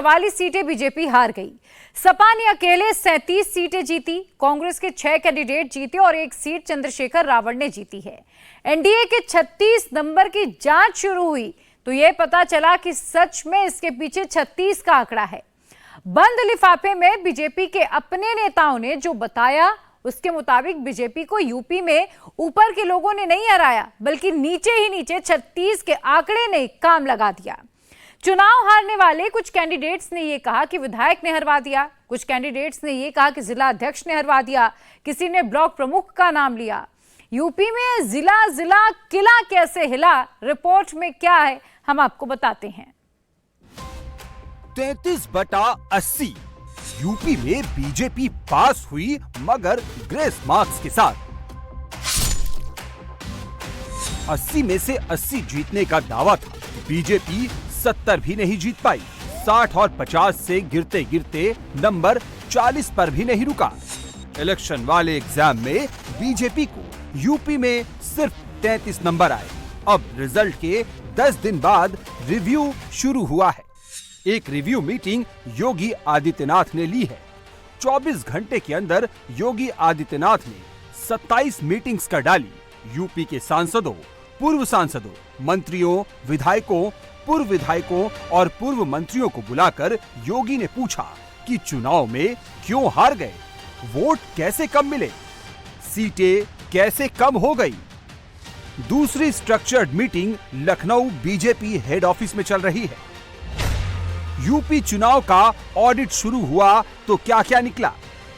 वाली सीटें बीजेपी हार गई। सपा ने अकेले 37 सीटें जीती, कांग्रेस के 6 कैंडिडेट जीते और 1 सीट चंद्रशेखर रावण ने जीती है। एनडीए के 36 नंबर की जांच शुरू हुई तो यह पता चला कि सच में इसके पीछे 36 का आंकड़ा है। बंद लिफाफे में बीजेपी के अपने नेताओं ने जो बताया उसके मुताबिक बीजेपी को यूपी में ऊपर के लोगों ने नहीं हराया, बल्कि नीचे ही नीचे 36 के आंकड़े ने काम लगा दिया। चुनाव हारने वाले कुछ कैंडिडेट्स ने यह कहा कि विधायक ने हरवा दिया, कुछ कैंडिडेट्स ने यह कहा कि जिला अध्यक्ष ने हरवा दिया, किसी ने ब्लॉक प्रमुख का नाम लिया। यूपी में जिला जिला किला कैसे हिला, रिपोर्ट में क्या है हम आपको बताते हैं। 33/80 यूपी में बीजेपी पास हुई, मगर ग्रेस मार्क्स के साथ। 80 में से 80 जीतने का दावा था। बीजेपी 70 भी नहीं जीत पाई। 60 और 50 से गिरते गिरते नंबर 40 पर भी नहीं रुका। इलेक्शन वाले एग्जाम में बीजेपी को यूपी में सिर्फ 33 नंबर आए। अब रिजल्ट के 10 दिन बाद रिव्यू शुरू हुआ है। एक रिव्यू मीटिंग योगी आदित्यनाथ ने ली है। 24 घंटे के अंदर योगी आदित्यनाथ ने 27 मीटिंग्स कर डाली। यूपी के सांसदों, पूर्व सांसदों, मंत्रियों, विधायकों, पूर्व विधायकों और पूर्व मंत्रियों को बुलाकर योगी ने पूछा कि चुनाव में क्यों हार गए, वोट कैसे कम मिले, सीटें कैसे कम हो गई। दूसरी structured meeting Lucknow BJP head office में चल रही है। यूपी चुनाव का ऑडिट शुरू हुआ तो क्या क्या निकला।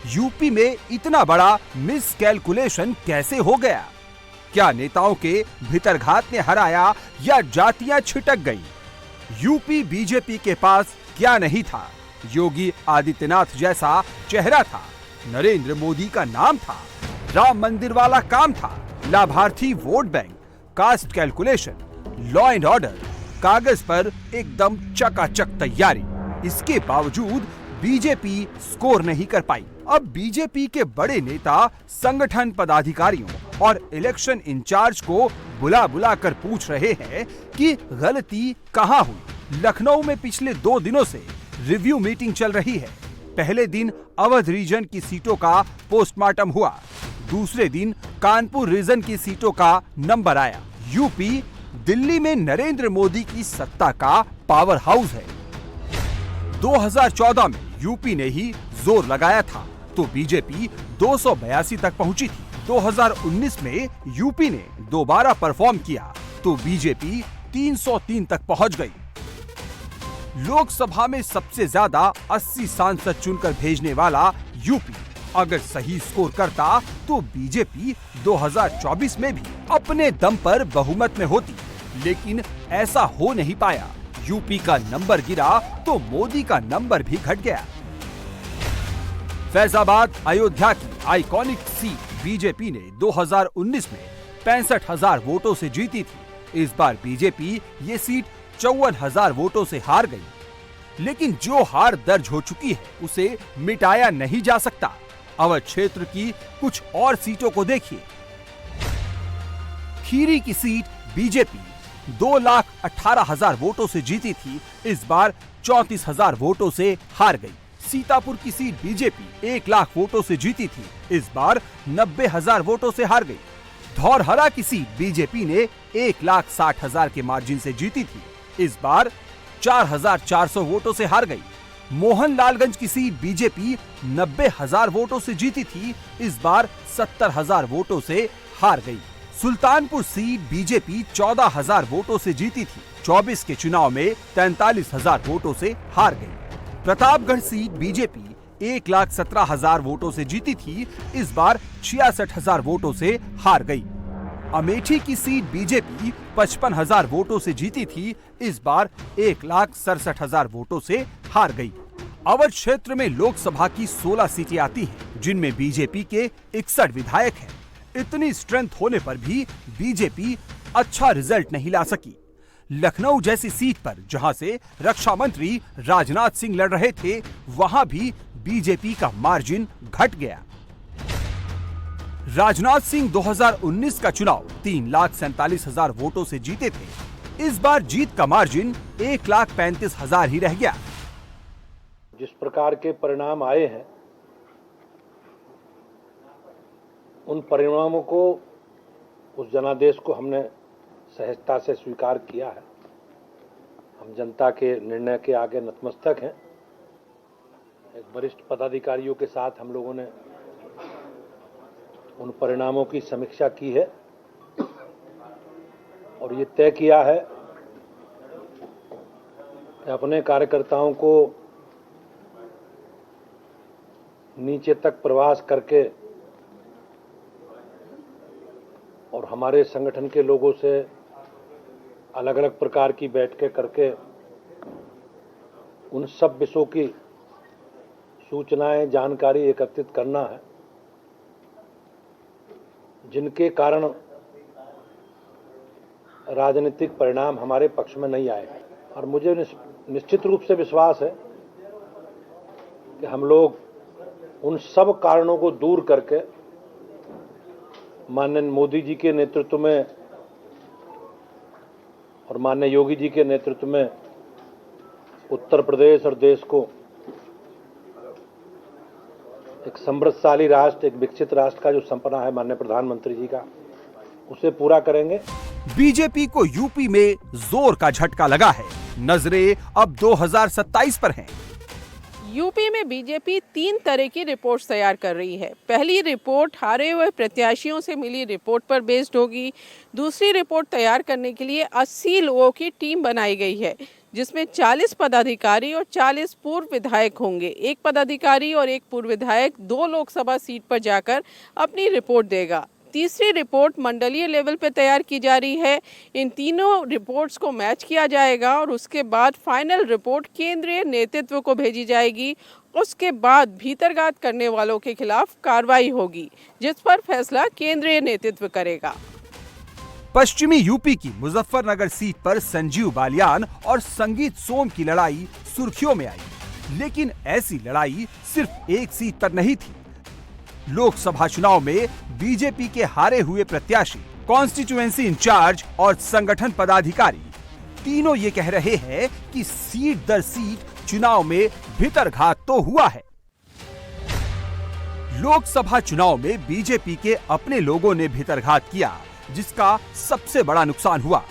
यूपी में इतना बड़ा मिसकैलकुलेशन कैसे हो गया। क्या नेताओं के भीतरघात ने हराया या जातियां छिटक गई। यूपी बीजेपी के पास क्या नहीं था। योगी आदित्यनाथ जैसा चेहरा था, नरेंद्र मोदी का नाम था, राम मंदिर वाला काम था, लाभार्थी vote bank, caste calculation, law and order, कागज पर एकदम चकाचक तैयारी। इसके बावजूद बीजेपी स्कोर नहीं कर पाई। अब बीजेपी के बड़े नेता संगठन पदाधिकारियों और इलेक्शन इंचार्ज को बुला बुला कर पूछ रहे हैं कि गलती कहां हुई। लखनऊ में पिछले 2 दिनों से रिव्यू मीटिंग चल रही है। पहले दिन अवध रीजन की सीटों का पोस्टमार्टम हुआ, दूसरे दिन कानपुर रीजन की सीटों का नंबर आया। यूपी दिल्ली में नरेंद्र मोदी की सत्ता का पावर हाउस है। 2014 में यूपी ने ही जोर लगाया था तो बीजेपी 282 तक पहुंची थी। 2019 में यूपी ने दोबारा परफॉर्म किया तो बीजेपी 303 तक पहुंच गई। लोकसभा में सबसे ज्यादा 80 सांसद चुनकर भेजने वाला यूपी अगर सही स्कोर करता तो बीजेपी 2024 में भी अपने दम पर बहुमत में होती, लेकिन ऐसा हो नहीं पाया। यूपी का नंबर गिरा तो मोदी का नंबर भी घट गया। फैजाबाद अयोध्या की आइकॉनिक सीट बीजेपी ने 2019 में 65,000 वोटों से जीती थी। इस बार बीजेपी ये सीट 54,000 वोटों से हार गई। लेकिन जो हार दर्ज हो चुकी है उसे मिटाया नहीं जा सकता। अवध क्षेत्र की कुछ और सीटों को देखिए। खीरी की सीट बीजेपी 2,18,000 वोटों से जीती थी, इस बार 34,000 वोटों से हार गई। सीतापुर की सीट बीजेपी 1 लाख वोटों से जीती थी, इस बार 90,000 वोटों से हार गई। धौरहरा की सीट बीजेपी ने 1,60,000 के मार्जिन से जीती थी, इस बार 4,400 वोटों से हार गई। मोहनलालगंज की सीट बीजेपी 90,000 वोटों से जीती थी, इस बार 70,000 वोटों से हार गई। सुल्तानपुर सीट बीजेपी 14,000 वोटों से जीती थी, 24 के चुनाव में 43,000 वोटों से हार गई। प्रतापगढ़ सीट बीजेपी 1,17,000 वोटों से जीती थी, इस बार 66,000 वोटों से हार गई। अमेठी की सीट बीजेपी 55,000 वोटों से जीती थी, इस बार 1,67,000 वोटों से हार गई। अवध क्षेत्र में लोकसभा की 16 सीटें आती हैं, जिनमें बीजेपी के 61 विधायक हैं। इतनी स्ट्रेंथ होने पर भी बीजेपी अच्छा रिजल्ट नहीं ला सकी। लखनऊ जैसी सीट पर जहां से रक्षा मंत्री राजनाथ सिंह लड़ रहे थे, वहां भी बीजेपी का मार्जिन घट गया। राजनाथ सिंह 2019 का चुनाव 3,47,000 वोटों से जीते थे। इस बार जीत का मार्जिन 1,35,000 ही रह गया। जिस प्रकार के परिणाम आए हैं, उन परिणामों को, उस जनादेश को हमने सहजता से स्वीकार किया है। हम जनता के निर्णय के आगे नतमस्तक हैं। एक वरिष्ठ पदाधिकारियों के साथ हम लोगों ने उन परिणामों की समीक्षा की है और ये तय किया है कि अपने कार्यकर्ताओं को नीचे तक प्रवास करके और हमारे संगठन के लोगों से अलग अलग प्रकार की बैठकें करके उन सब विषयों की सूचनाएं, जानकारी एकत्रित करना है जिनके कारण राजनीतिक परिणाम हमारे पक्ष में नहीं आए। और मुझे निश्चित रूप से विश्वास है कि हम लोग उन सब कारणों को दूर करके माननीय मोदी जी के नेतृत्व में और माननीय योगी जी के नेतृत्व में उत्तर प्रदेश और देश को एक समृद्धशाली राष्ट्र, एक विकसित राष्ट्र का जो सपना है माननीय प्रधानमंत्री जी का, उसे पूरा करेंगे। बीजेपी को यूपी में जोर का झटका लगा है। नजरें अब 2027 पर हैं। यूपी में बीजेपी 3 तरह की रिपोर्ट्स तैयार कर रही है। पहली रिपोर्ट हारे हुए प्रत्याशियों से मिली रिपोर्ट पर बेस्ड होगी। दूसरी रिपोर्ट तैयार करने के लिए 80 लोगों की टीम बनाई गई है, जिसमें 40 पदाधिकारी और 40 पूर्व विधायक होंगे। एक पदाधिकारी और एक पूर्व विधायक 2 लोकसभा सीट पर जाकर अपनी रिपोर्ट देगा। तीसरी रिपोर्ट मंडलीय लेवल पे तैयार की जा रही है। इन तीनों रिपोर्ट्स को मैच किया जाएगा और उसके बाद फाइनल रिपोर्ट केंद्रीय नेतृत्व को भेजी जाएगी। उसके बाद भीतरघात करने वालों के खिलाफ कार्रवाई होगी, जिस पर फैसला केंद्रीय नेतृत्व करेगा। पश्चिमी यूपी की मुजफ्फरनगर सीट पर संजीव बालियान और संगीत सोम की लड़ाई सुर्खियों में आई, लेकिन ऐसी लड़ाई सिर्फ एक सीट पर नहीं थी। लोकसभा चुनाव में बीजेपी के हारे हुए प्रत्याशी, कॉन्स्टिट्यूएंसी इंचार्ज और संगठन पदाधिकारी तीनों ये कह रहे हैं कि सीट दर सीट चुनाव में भीतरघात तो हुआ है। लोकसभा चुनाव में बीजेपी के अपने लोगों ने भीतरघात किया, जिसका सबसे बड़ा नुकसान हुआ।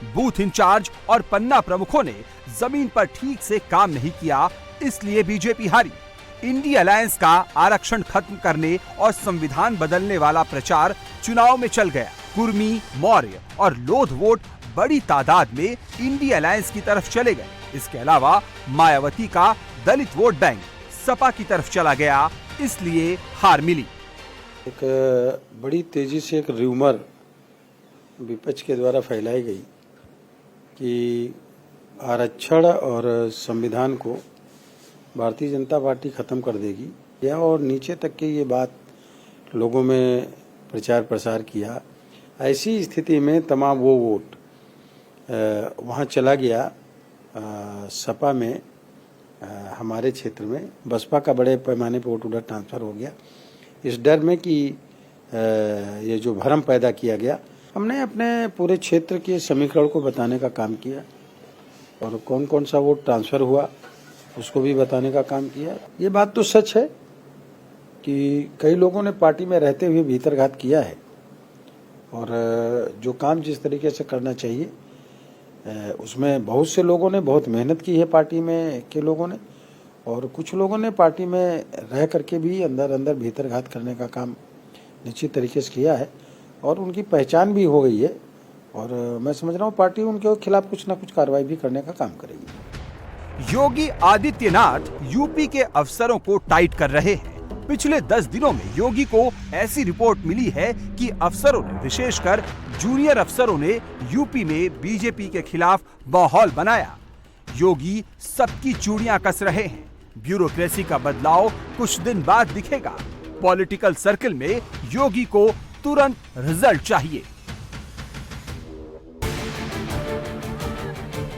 बूथ इंचार्ज और पन्ना प्रमुखों ने जमीन पर ठीक से काम नहीं किया, इसलिए बीजेपी हारी। इंडिया अलायंस का आरक्षण खत्म करने और संविधान बदलने वाला प्रचार चुनाव में चल गया। कुर्मी, मौर्य और लोध वोट बड़ी तादाद में इंडिया अलायंस की तरफ चले गए। इसके अलावा मायावती का दलित वोट बैंक सपा की तरफ चला गया, इसलिए हार मिली। एक बड़ी तेजी से एक र्यूमर विपक्ष के द्वारा फैलाई गई कि आरक्षण और संविधान को भारतीय जनता पार्टी खत्म कर देगी, या और नीचे तक के ये बात लोगों में प्रचार प्रसार किया। ऐसी स्थिति में तमाम वो वोट वहाँ चला गया सपा में, हमारे क्षेत्र में बसपा का बड़े पैमाने पर वोट उधर ट्रांसफर हो गया। इस डर में कि ये जो भ्रम पैदा किया गया, हमने अपने पूरे क्षेत्र के समीकरण को बताने का काम किया और कौन कौन सा वोट ट्रांसफर हुआ उसको भी बताने का काम किया। ये बात तो सच है कि कई लोगों ने पार्टी में रहते हुए भीतरघात किया है और जो काम जिस तरीके से करना चाहिए उसमें बहुत से लोगों ने बहुत मेहनत की है पार्टी में के लोगों ने, और कुछ लोगों ने पार्टी में रह करके भी अंदर अंदर भीतरघात करने का काम निश्चित तरीके से किया है और उनकी पहचान भी हो गई है और मैं समझ रहा हूँ पार्टी उनके खिलाफ कुछ ना कुछ कार्रवाई भी करने का काम करेगी। योगी आदित्यनाथ यूपी के अफसरों को टाइट कर रहे हैं। पिछले 10 दिनों में योगी को ऐसी रिपोर्ट मिली है कि अफसरों ने, विशेषकर जूनियर अफसरों ने यूपी में बीजेपी के खिलाफ माहौल बनाया। योगी सबकी चूड़ियां कस रहे हैं। ब्यूरोक्रेसी का बदलाव कुछ दिन बाद दिखेगा। पॉलिटिकल सर्कल में योगी को तुरंत रिजल्ट चाहिए।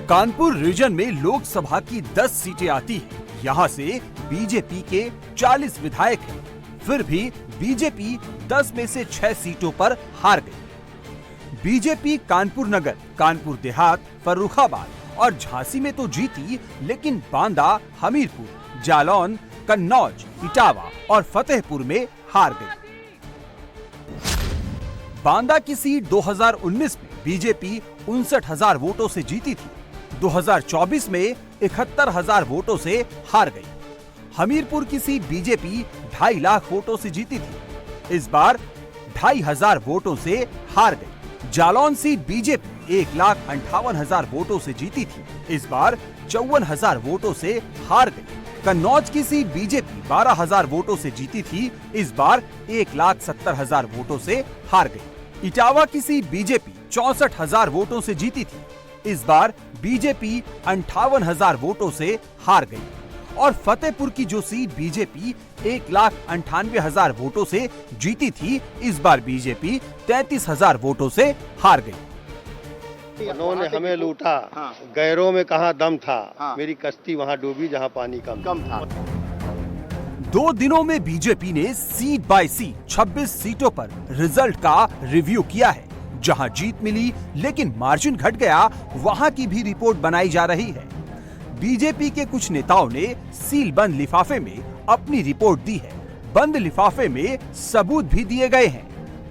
कानपुर रीजन में लोकसभा की 10 सीटें आती हैं। यहाँ से बीजेपी के 40 विधायक हैं। फिर भी बीजेपी 10 में से 6 सीटों पर हार गई। बीजेपी कानपुर नगर, कानपुर देहात, फर्रुखाबाद और झांसी में तो जीती, लेकिन बांदा, हमीरपुर, जालौन, कन्नौज, इटावा और फतेहपुर में हार गई। बांदा की सीट 2019 में बीजेपी 59,000 वोटों से जीती थी। 2024 में 71,000 वोटों से हार गई। हमीरपुर की सीट बीजेपी 2.5 लाख वोटों से जीती थी। इस बार 2,500 वोटों से हार गई। जालौन सीट बीजेपी 1,58,000 वोटों से जीती थी। इस बार 54,000 वोटों से हार गई। कन्नौज की सीट बीजेपी 12,000 वोटों से जीती थी। इस बार 1,70,000 वोटों से हार गई। इटावा की सीट बीजेपी 64,000 वोटों से जीती थी। इस बार बीजेपी 58,000 वोटों से हार गई। और फतेहपुर की जो सीट बीजेपी 1,98,000 वोटों से जीती थी, इस बार बीजेपी 33,000 वोटों से हार गई। उन्होंने हमें लूटा, गैरों में कहाँ दम था, मेरी कश्ती वहाँ डूबी जहाँ पानी कम था। 2 दिनों में बीजेपी ने सीट बाय सीट 26 सीटों पर रिजल्ट का रिव्यू किया है। जहां जीत मिली लेकिन मार्जिन घट गया, वहां की भी रिपोर्ट बनाई जा रही है। बीजेपी के कुछ नेताओं ने सील बंद लिफाफे में अपनी रिपोर्ट दी है। बंद लिफाफे में सबूत भी दिए गए हैं।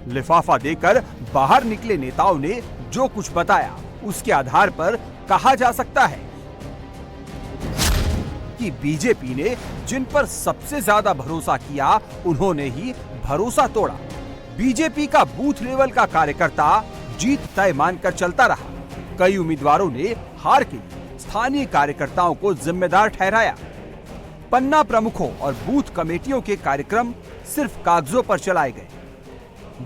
लिफाफा देकर बाहर निकले नेताओं ने जो कुछ बताया, उसके आधार पर कहा जा सकता है कि बीजेपी ने जिन पर सबसे ज्यादा भरोसा किया, उन्होंने ही भरोसा तोड़ा। बीजेपी का बूथ लेवल का कार्यकर्ता जीत तय मानकर चलता रहा। कई उम्मीदवारों ने हार के लिए स्थानीय कार्यकर्ताओं को जिम्मेदार ठहराया। पन्ना प्रमुखों और बूथ कमेटियों के कार्यक्रम सिर्फ कागजों पर चलाए गए।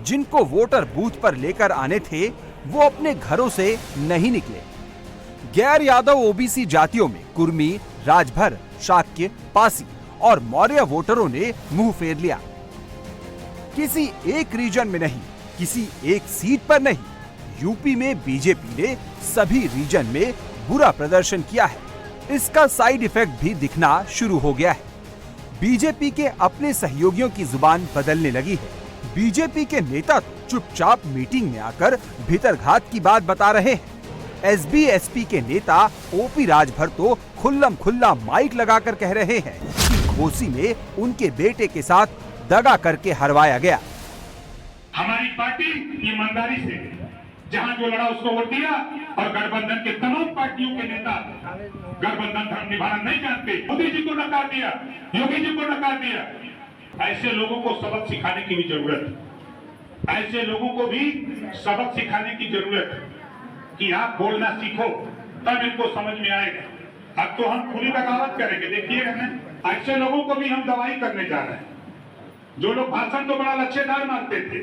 जिनको वोटर बूथ पर लेकर आने थे, वो अपने घरों से नहीं निकले। गैर यादव ओबीसी जातियों में कुर्मी, राजभर, शाक्य, पासी और मौर्य वोटरों ने मुंह फेर लिया। किसी एक रीजन में नहीं, किसी एक सीट पर नहीं, यूपी में बीजेपी ने सभी रीजन में बुरा प्रदर्शन किया है। इसका साइड इफेक्ट भी दिखना शुरू हो गया है। बीजेपी के अपने सहयोगियों की जुबान बदलने लगी है। बीजेपी के नेता तो चुपचाप मीटिंग में आकर भीतरघात की बात बता रहे हैं। एसबी-एसपी के नेता ओपी राजभर तो खुल्लम खुल्ला माइक लगाकर कह रहे हैं कि घोसी में उनके बेटे के साथ दगा करके हरवाया गया। हमारी पार्टी ईमानदारी से जहां जो लड़ा उसको वोट दिया, और गठबंधन के तमाम पार्टियों के नेता गठबंधन धर्म निभाना नहीं जानते, मोदी जी को नकार दिया, योगी जी को नकार दिया। ऐसे लोगों को सबक सिखाने की भी जरूरत है। ऐसे लोगों को भी सबक सिखाने की जरूरत है कि आप बोलना सीखो, तब इनको समझ में आएगा। अब तो हम खुली बगावत करेंगे, देखिएगा ना। ऐसे लोगों को भी हम दवाई करने जा रहे हैं। जो लोग भाषण तो बड़ा लच्छेदार मारते थे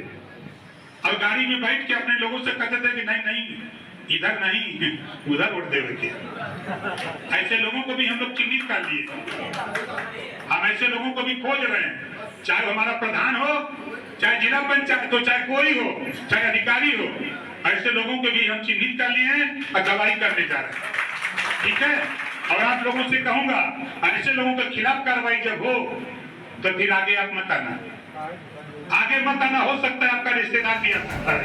और गाड़ी में बैठ के अपने लोगों से कहते थे कि नहीं नहीं इधर नहीं उधर वोट देवे के, ऐसे लोगों को भी हम लोग चिन्हित कर लिए। हम ऐसे लोगों को भी खोज रहे हैं, चाहे हमारा प्रधान हो, चाहे जिला पंचायत हो, चाहे कोई हो, चाहे अधिकारी हो, ऐसे लोगों को भी हम चिन्हित कर लिए हैं और दवाई करने जा रहे हैं। ठीक है। और आप लोगों से कहूंगा, ऐसे लोगों के खिलाफ कार्रवाई जब हो तो फिर आगे आप मत आना, आगे मत आना। हो सकता है आपका रिश्तेदार भी आ सकता है।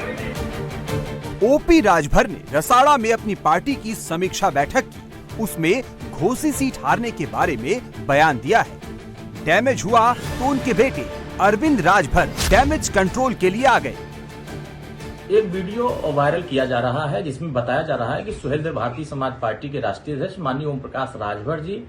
ओपी राजभर ने रसाड़ा में अपनी पार्टी की समीक्षा बैठक की। उसमें घोसी सीट हारने के बारे में बयान दिया है। डैमेज हुआ तो उनके बेटे अरविंद राजभर डैमेज कंट्रोल के लिए आ गए। एक वीडियो वायरल किया जा रहा है जिसमें बताया जा रहा है कि सुहेलदेव भारतीय समाज पार्टी के राष्ट्रीय अध्यक्ष माननीय ओम प्रकाश राजभर जी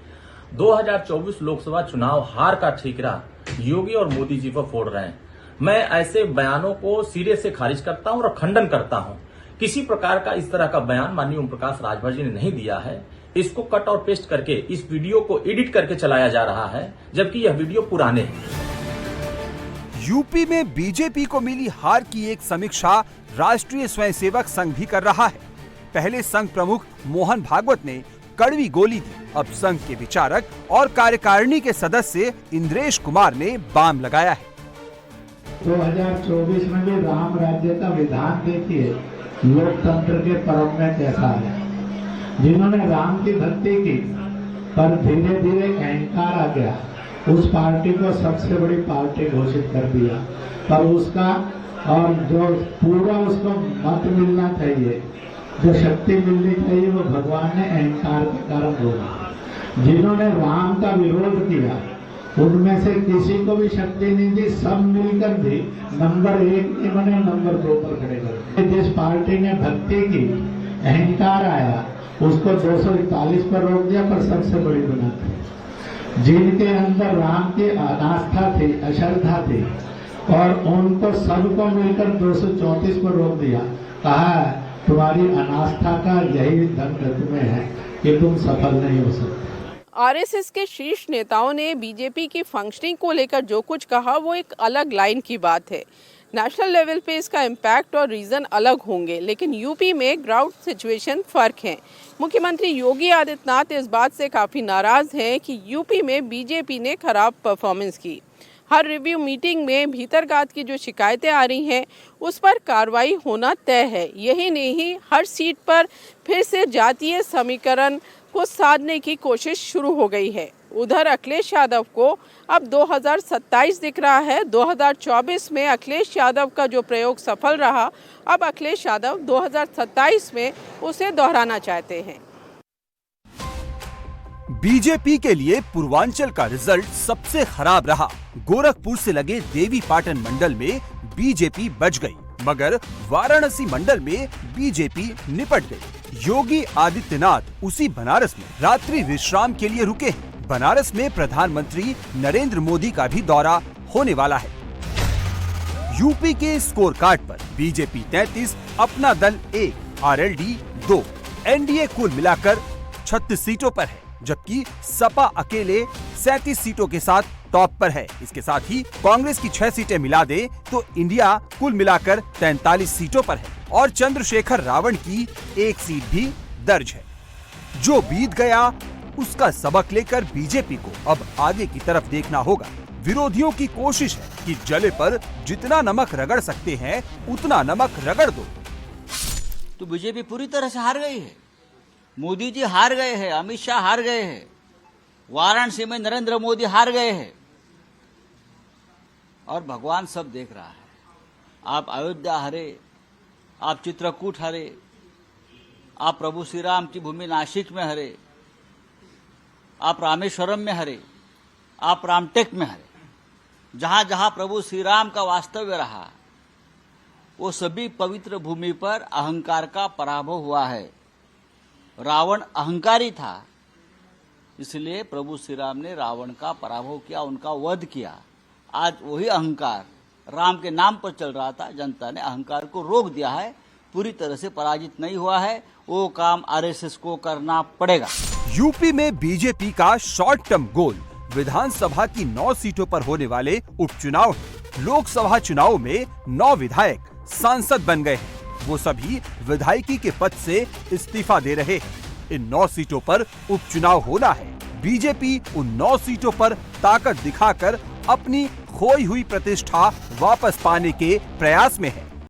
2024 लोकसभा चुनाव हार का ठीकरा योगी और मोदी जी पर फोड़ रहे हैं। मैं ऐसे बयानों को सिरे से खारिज करता हूं और खंडन करता हूं। किसी प्रकार का इस तरह का बयान माननीय ओम प्रकाश राजभर जी ने नहीं दिया है। इसको कट और पेस्ट करके इस वीडियो को एडिट करके चलाया जा रहा है, जबकि यह वीडियो पुराने हैं। यूपी में बीजेपी को मिली हार की एक समीक्षा राष्ट्रीय स्वयंसेवक संघ भी कर रहा है। पहले संघ प्रमुख मोहन भागवत ने कड़वी गोली दी। अब संघ के विचारक और कार्यकारिणी के सदस्य इंद्रेश कुमार ने बाम लगाया है। 2024 में भी राम राज्य का विधान देखिए, लोकतंत्र के पर्व में कैसा है। जिन्होंने राम की भक्ति की पर धीरे धीरे अहंकार आ गया, उस पार्टी को सबसे बड़ी पार्टी घोषित कर दिया। पर उसका और जो पूरा उसको मत मिलना चाहिए, जो शक्ति मिलनी चाहिए वो भगवान ने अहंकार के कारण होगा। जिन्होंने राम का विरोध किया उनमें से किसी को भी शक्ति नहीं दी, सब मिलकर भी नंबर 1 नहीं बने, नंबर 2 पर खड़े कर। जिस पार्टी ने भक्ति की, अहंकार आया, उसको 241 पर रोक दिया, पर सबसे बड़ी बना दी। जिनके अंदर राम की अनास्था थी, अश्रद्धा थी, और उनको सबको मिलकर 234 पर रोक दिया। कहा तुम्हारी अनास्था का यही दंड तुम्हें है कि तुम सफल नहीं हो सकते। आरएसएस के शीर्ष नेताओं ने बीजेपी की फंक्शनिंग को लेकर जो कुछ कहा वो एक अलग लाइन की बात है। नेशनल लेवल पे इसका इम्पैक्ट और रीज़न अलग होंगे, लेकिन यूपी में ग्राउंड सिचुएशन फ़र्क है। मुख्यमंत्री योगी आदित्यनाथ इस बात से काफ़ी नाराज़ हैं कि यूपी में बीजेपी ने खराब परफॉर्मेंस की। हर रिव्यू मीटिंग में भीतरघात की जो शिकायतें आ रही हैं उस पर कार्रवाई होना तय है। यही नहीं, हर सीट पर फिर से जातीय समीकरण को साधने की कोशिश शुरू हो गई है। उधर अखिलेश यादव को अब 2027 दिख रहा है। 2024 में अखिलेश यादव का जो प्रयोग सफल रहा, अब अखिलेश यादव 2027 में उसे दोहराना चाहते हैं। बीजेपी के लिए पूर्वांचल का रिजल्ट सबसे खराब रहा। गोरखपुर से लगे देवी पाटन मंडल में बीजेपी बच गई, मगर वाराणसी मंडल में बीजेपी निपट गई। योगी आदित्यनाथ उसी बनारस में रात्रि विश्राम के लिए रुके हैं। बनारस में प्रधानमंत्री नरेंद्र मोदी का भी दौरा होने वाला है। यूपी के स्कोर कार्ड पर बीजेपी 33, अपना दल 1, आरएलडी 2, एनडीए कुल मिलाकर 36 सीटों पर है, जबकि सपा अकेले 37 सीटों के साथ टॉप पर है। इसके साथ ही कांग्रेस की 6 सीटें मिला दे तो इंडिया कुल मिलाकर 43 सीटों पर है और चंद्रशेखर रावण की 1 सीट भी दर्ज है। जो बीत गया उसका सबक लेकर बीजेपी को अब आगे की तरफ देखना होगा। विरोधियों की कोशिश है कि जले पर जितना नमक रगड़ सकते हैं उतना नमक रगड़ दो। तो बीजेपी पूरी तरह से हार गई है। मोदी जी हार गए हैं, अमित शाह हार गए हैं, वाराणसी में नरेंद्र मोदी हार गए हैं और भगवान सब देख रहा है। आप अयोध्या हारे, आप चित्रकूट हारे, आप प्रभु श्री राम की भूमि नासिक में हारे, आप रामेश्वरम में हारे, आप रामटेक में हारे। जहां जहां प्रभु श्री राम का वास्तव्य रहा वो सभी पवित्र भूमि पर अहंकार का पराभव हुआ है। रावण अहंकारी था, इसलिए प्रभु श्री राम ने रावण का पराभव किया, उनका वध किया। आज वही अहंकार राम के नाम पर चल रहा था, जनता ने अहंकार को रोक दिया है, पूरी तरह से पराजित नहीं हुआ है। वो काम आरएसएस को करना पड़ेगा। यूपी में बीजेपी का शॉर्ट टर्म गोल विधानसभा की 9 सीटों पर होने वाले उपचुनाव है। लोकसभा चुनाव में 9 विधायक सांसद बन गए हैं। वो सभी विधायकी के पद से इस्तीफा दे रहे हैं। इन 9 सीटों पर उपचुनाव होना है। बीजेपी उन 9 सीटों पर ताकत दिखाकर अपनी खोई हुई प्रतिष्ठा वापस पाने के प्रयास में है।